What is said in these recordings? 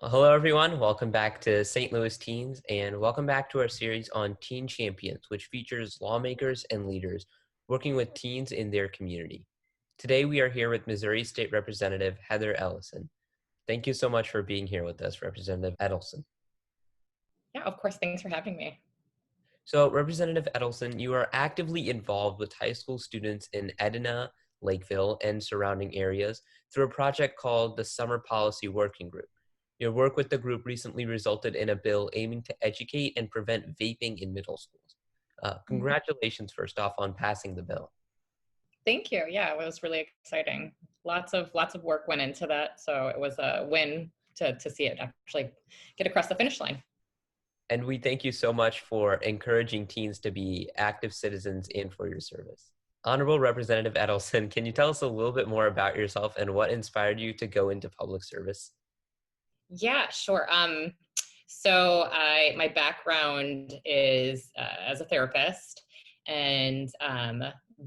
Hello, everyone. Welcome back to St. Louis Teens, and welcome back to our series on Teen Champions, which features lawmakers and leaders working with teens in their community. Today, we are here with Missouri State Representative Heather Edelson. Thank you so much for being here with us, Representative Edelson. Yeah, of course. Thanks for having me. So, Representative Edelson, you are actively involved with high school students in Edina, Lakeville, and surrounding areas through a project called the Summer Policy Working Group. Your work with the group recently resulted in a bill aiming to educate and prevent vaping in middle schools. Mhm. Congratulations, first off, on passing the bill. Thank you. Yeah, it was really exciting. Lots of work went into that, so it was a win to see it actually get across the finish line. And we thank you so much for encouraging teens to be active citizens and for your service. Honorable Representative Edelson, can you tell us a little bit more about yourself and what inspired you to go into public service? Yeah, sure. So my background is as a therapist, and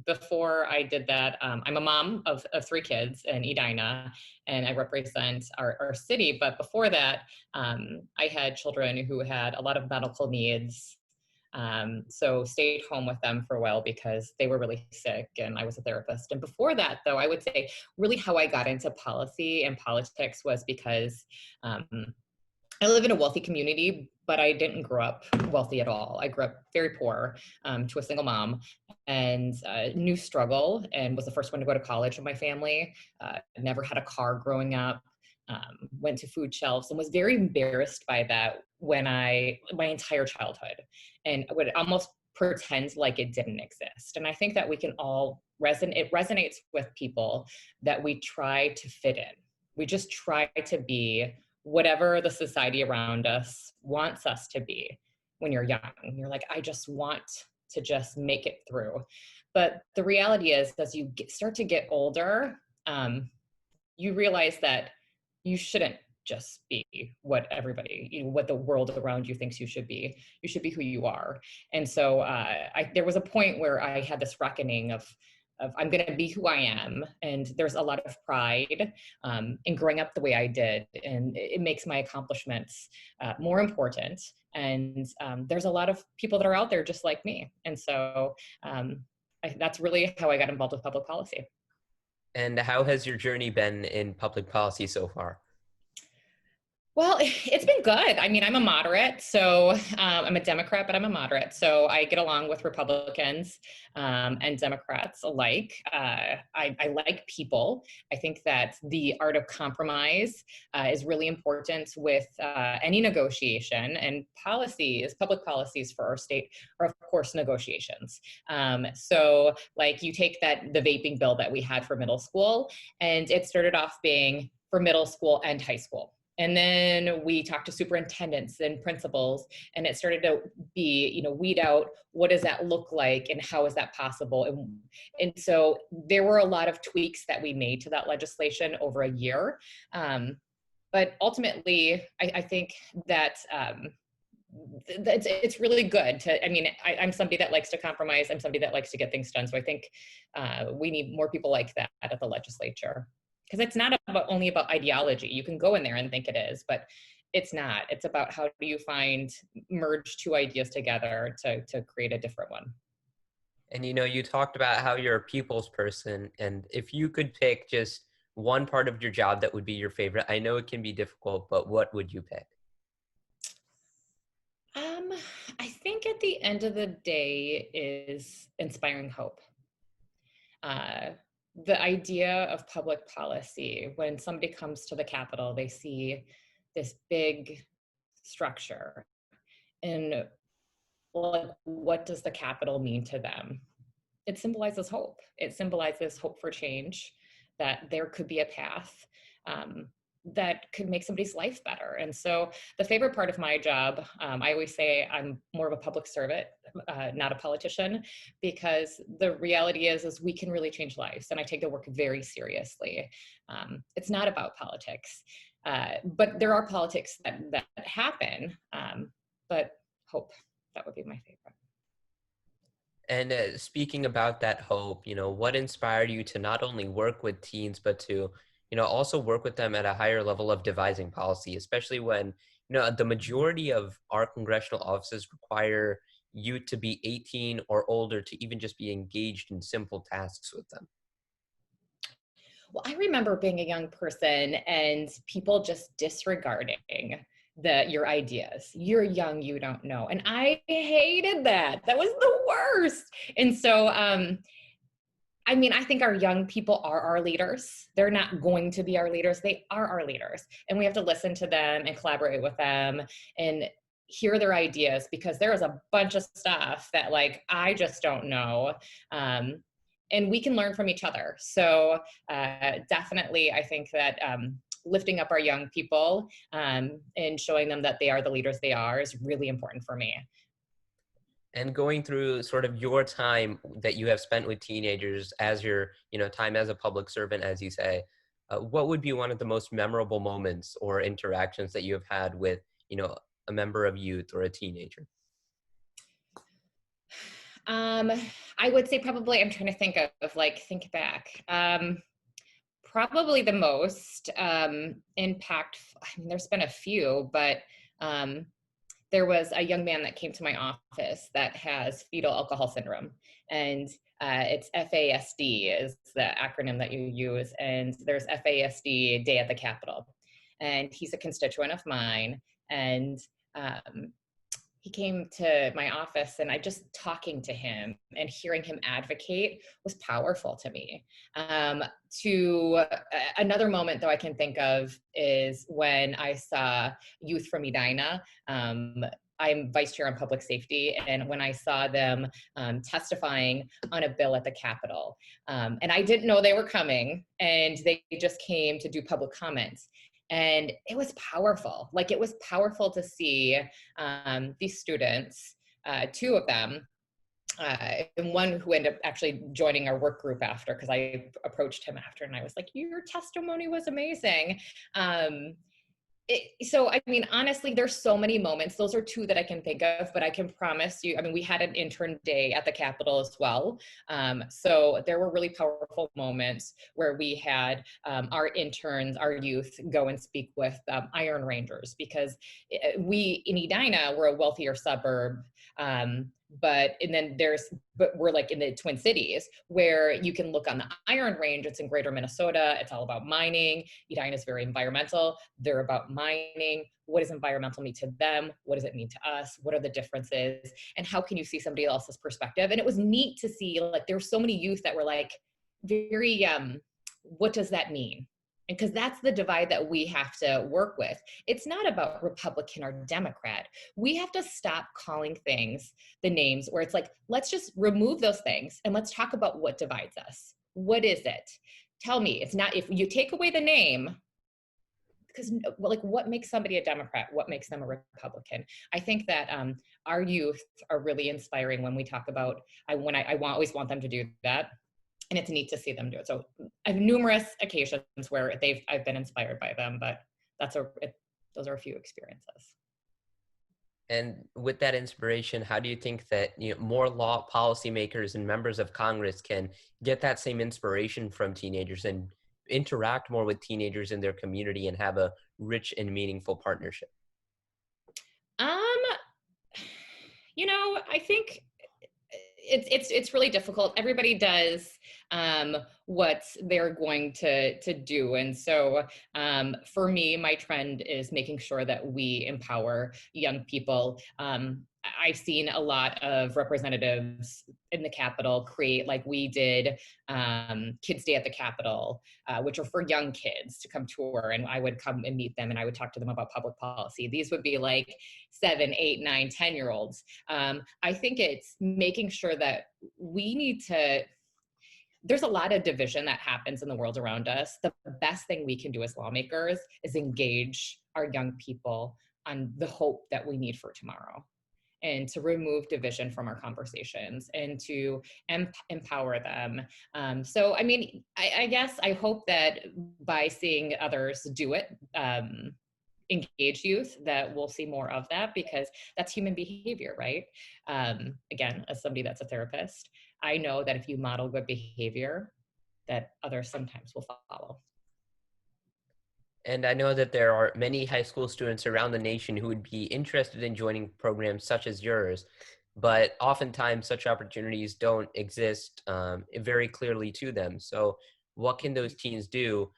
before I did that, I'm a mom of three kids in Edina, and I represent our city. But before that, I had children who had a lot of medical needs. So stayed home with them for a while because they were really sick and I was a therapist. And before that, though, I would say really how I got into policy and politics was because um, I live in a wealthy community, but I didn't grow up wealthy at all. I grew up very poor to a single mom and knew struggle and was the first one to go to college in my family. Never had a car growing up. Went to food shelves and was very embarrassed by that my entire childhood, and would almost pretend like it didn't exist. And I think that we can all it resonates with people that we try to fit in. We just try to be whatever the society around us wants us to be when you're young. You're like, I just want to just make it through. But the reality is, as you start to get older, you realize that you shouldn't just be what what the world around you thinks you should be. You should be who you are. And so there was a point where I had this reckoning of I'm going to be who I am. And there's a lot of pride in growing up the way I did. And it makes my accomplishments more important. And there's a lot of people that are out there just like me. And so that's really how I got involved with public policy. And how has your journey been in public policy so far? Well, it's been good. I mean, I'm a moderate, so I'm a Democrat, but I'm a moderate. So I get along with Republicans and Democrats alike. I like people. I think that the art of compromise is really important with any negotiation, and policies, public policies for our state are, of course, negotiations. So, like, you take the vaping bill that we had for middle school, and it started off being for middle school and high school. And then we talked to superintendents and principals, and it started to be, weed out what does that look like and how is that possible. And so there were a lot of tweaks that we made to that legislation over a year. But ultimately, I think that it's really good to, I mean, I'm somebody that likes to compromise. I'm somebody that likes to get things done. So I think we need more people like that at the legislature. Because it's not only about ideology. You can go in there and think it is, but it's not. It's about how do you merge two ideas together to create a different one. And you talked about how you're a people's person, and if you could pick just one part of your job that would be your favorite, I know it can be difficult, but what would you pick? Um, I think at the end of the day is inspiring hope. Uh, the idea of public policy, when somebody comes to the Capitol, they see this big structure. And like, what does the Capitol mean to them? It symbolizes hope. It symbolizes hope for change, that there could be a path that could make somebody's life better. And so the favorite part of my job, I always say I'm more of a public servant, not a politician, because the reality is we can really change lives. And I take the work very seriously. It's not about politics, but there are politics that happen, but hope, that would be my favorite. And speaking about that hope, what inspired you to not only work with teens, but to, also work with them at a higher level of devising policy, especially when, the majority of our congressional offices require you to be 18 or older to even just be engaged in simple tasks with them. Well, I remember being a young person and people just disregarding your ideas. You're young, you don't know. And I hated that. That was the worst. And so I mean, I think our young people are our leaders. They're not going to be our leaders. They are our leaders. And we have to listen to them and collaborate with them and hear their ideas, because there is a bunch of stuff that like I just don't know. And we can learn from each other. So definitely, I think that lifting up our young people and showing them that they are the leaders they are is really important for me. And going through sort of your time that you have spent with teenagers as your, time as a public servant, as you say, what would be one of the most memorable moments or interactions that you have had with, a member of youth or a teenager? Um, I would say probably, I'm trying to think of like, think back. Probably the most impactful, I mean, there's been a few, but um, there was a young man that came to my office that has fetal alcohol syndrome. And it's FASD is the acronym that you use. And there's FASD Day at the Capitol. And he's a constituent of mine. And he came to my office, and I just talking to him and hearing him advocate was powerful to me. To another moment though I can think of is when I saw youth from Edina. I'm vice chair on public safety, and when I saw them testifying on a bill at the Capitol, and I didn't know they were coming, and they just came to do public comments. And it was powerful. Like, it was powerful to see these students, two of them, and one who ended up actually joining our work group after, because I approached him after and I was like, your testimony was amazing. So, I mean, honestly, there's so many moments. Those are two that I can think of, but I can promise you, I mean, we had an intern day at the Capitol as well. So there were really powerful moments where we had our interns, our youth, go and speak with Iron Rangers, because we in Edina, we're a wealthier suburb. But we're like in the Twin Cities, where you can look on the Iron Range. It's in greater Minnesota. It's all about mining. Edina is very environmental. They're about mining. What does environmental mean to them? What does it mean to us? What are the differences? And how can you see somebody else's perspective? And it was neat to see, like, there were so many youth that were like very, what does that mean? And because that's the divide that we have to work with. It's not about Republican or Democrat. We have to stop calling things the names where it's like, let's just remove those things and let's talk about what divides us. What is it? Tell me. It's not, if you take away the name, because like, what makes somebody a Democrat? What makes them a Republican? I think that our youth are really inspiring when we talk about, always want them to do that. And it's neat to see them do it. So I have numerous occasions where I've been inspired by them, but those are a few experiences. And with that inspiration, how do you think that, more law policymakers and members of Congress can get that same inspiration from teenagers and interact more with teenagers in their community and have a rich and meaningful partnership? Um, I think it's really difficult. Everybody does what they're going to do, and so for me, my trend is making sure that we empower young people. I've seen a lot of representatives in the Capitol create, like we did, Kids Day at the Capitol, which are for young kids to come tour, and I would come and meet them, and I would talk to them about public policy. These would be like 7, 8, 9, 10-year-olds. I think it's making sure that we need to, there's a lot of division that happens in the world around us. The best thing we can do as lawmakers is engage our young people on the hope that we need for tomorrow, and to remove division from our conversations and to empower them. So, I mean, I guess I hope that by seeing others do it, engage youth, that we'll see more of that, because that's human behavior, right? Again, as somebody that's a therapist, I know that if you model good behavior, that others sometimes will follow. And I know that there are many high school students around the nation who would be interested in joining programs such as yours, but oftentimes such opportunities don't exist very clearly to them. So, what can those teens do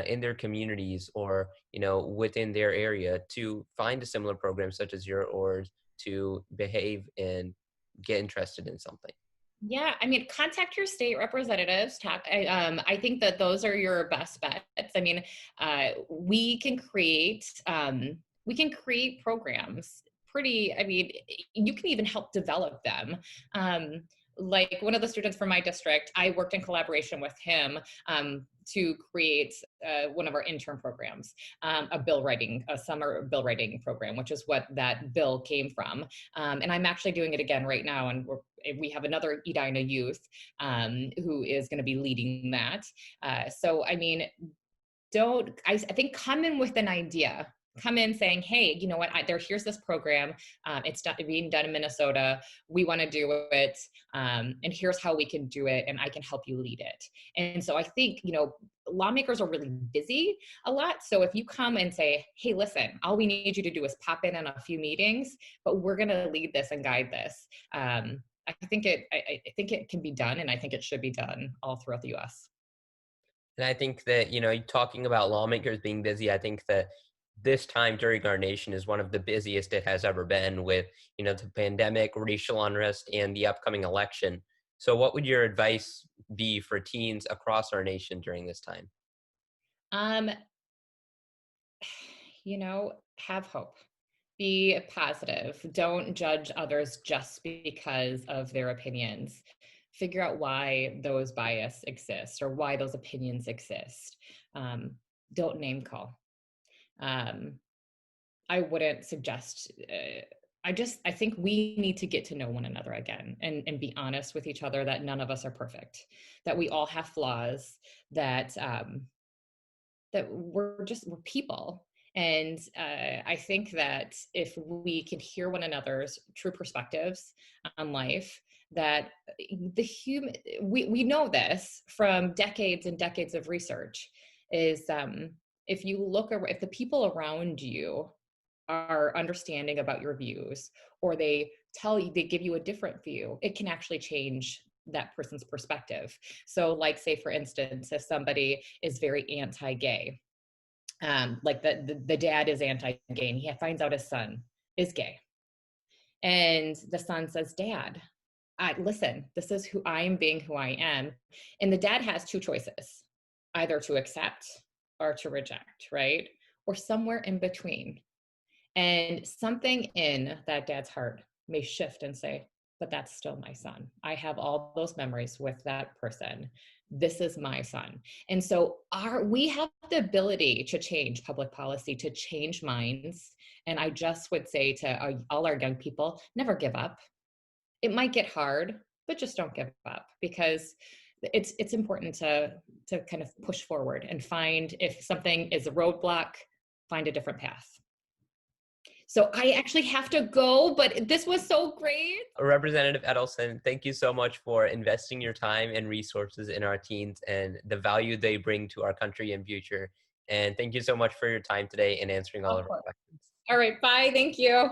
in their communities or within their area to find a similar program such as yours, or to behave and get interested in something? Yeah, I mean, contact your state representatives. I think that those are your best bets. I mean, we can create programs. I mean, you can even help develop them. Um, like one of the students from my district, I worked in collaboration with him to create one of our intern programs, a summer bill writing program, which is what that bill came from. And I'm actually doing it again right now, and we have another Edina youth who is going to be leading that. So, I mean, I think come in with an idea. Come in saying, hey, you know what, here's this program. It's being done in Minnesota. We want to do it. And here's how we can do it. And I can help you lead it. And so I think, lawmakers are really busy a lot. So if you come and say, hey, listen, all we need you to do is pop in on a few meetings, but we're going to lead this and guide this. I think it can be done, and I think it should be done all throughout the U.S. And I think that, talking about lawmakers being busy, I think that this time during our nation is one of the busiest it has ever been with, the pandemic, racial unrest, and the upcoming election. So what would your advice be for teens across our nation during this time? Um, have hope. Be positive. Don't judge others just because of their opinions. Figure out why those bias exist or why those opinions exist. Um, don't name call. Um, I wouldn't suggest. I think we need to get to know one another again and be honest with each other that none of us are perfect, that we all have flaws, that we're people. And I think that if we can hear one another's true perspectives on life, that we know this from decades and decades of research, is if the people around you are understanding about your views, or they give you a different view, it can actually change that person's perspective. So like, say for instance, if somebody is very anti-gay, like the dad is anti-gay and he finds out his son is gay, and the son says, dad, listen, this is who I am, being who I am. And the dad has two choices, either to accept or to reject, right? Or somewhere in between. And something in that dad's heart may shift and say, but that's still my son. I have all those memories with that person. This is my son. And so we have the ability to change public policy, to change minds. And I just would say to all our young people, never give up. It might get hard, but just don't give up, because it's important to kind of push forward and find, if something is a roadblock, find a different path. So I actually have to go, but this was so great. Representative Edelson, thank you so much for investing your time and resources in our teens and the value they bring to our country and future. And thank you so much for your time today and answering all Of of our course. questions. All right, bye. Thank you.